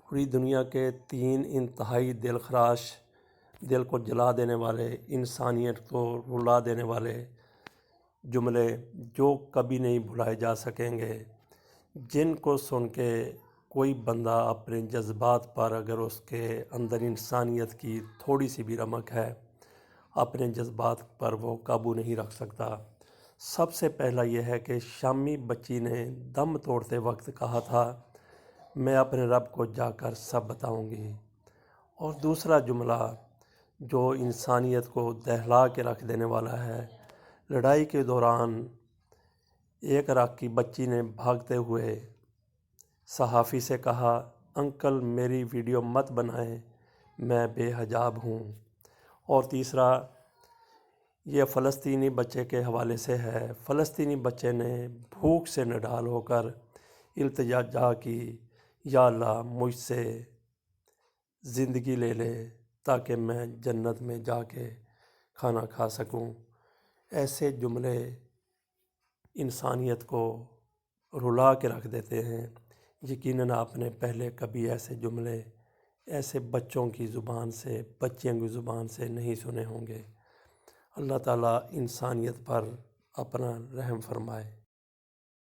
پوری دنیا کے 3 انتہائی دل خراش، دل کو جلا دینے والے، انسانیت کو رلا دینے والے جملے جو کبھی نہیں بھلائے جا سکیں گے، جن کو سن کے کوئی بندہ اپنے جذبات پر، اگر اس کے اندر انسانیت کی تھوڑی سی بھی رمق ہے، اپنے جذبات پر وہ قابو نہیں رکھ سکتا۔ سب سے پہلا یہ ہے کہ شامی بچی نے دم توڑتے وقت کہا تھا، میں اپنے رب کو جا کر سب بتاؤں گی۔ اور دوسرا جملہ جو انسانیت کو دہلا کے رکھ دینے والا ہے، لڑائی کے دوران ایک عراقی بچی نے بھاگتے ہوئے صحافی سے کہا، انکل میری ویڈیو مت بنائیں، میں بے حجاب ہوں۔ اور تیسرا یہ فلسطینی بچے کے حوالے سے ہے۔ فلسطینی بچے نے بھوک سے نڈال ہو کر التجا کی، یا اللہ مجھ سے زندگی لے لے تاکہ میں جنت میں جا کے کھانا کھا سکوں۔ ایسے جملے انسانیت کو رلا کے رکھ دیتے ہیں۔ یقیناً آپ نے پہلے کبھی ایسے جملے ایسے بچوں کی زبان سے، بچیوں کی زبان سے نہیں سنے ہوں گے۔ اللہ تعالیٰ انسانیت پر اپنا رحم فرمائے۔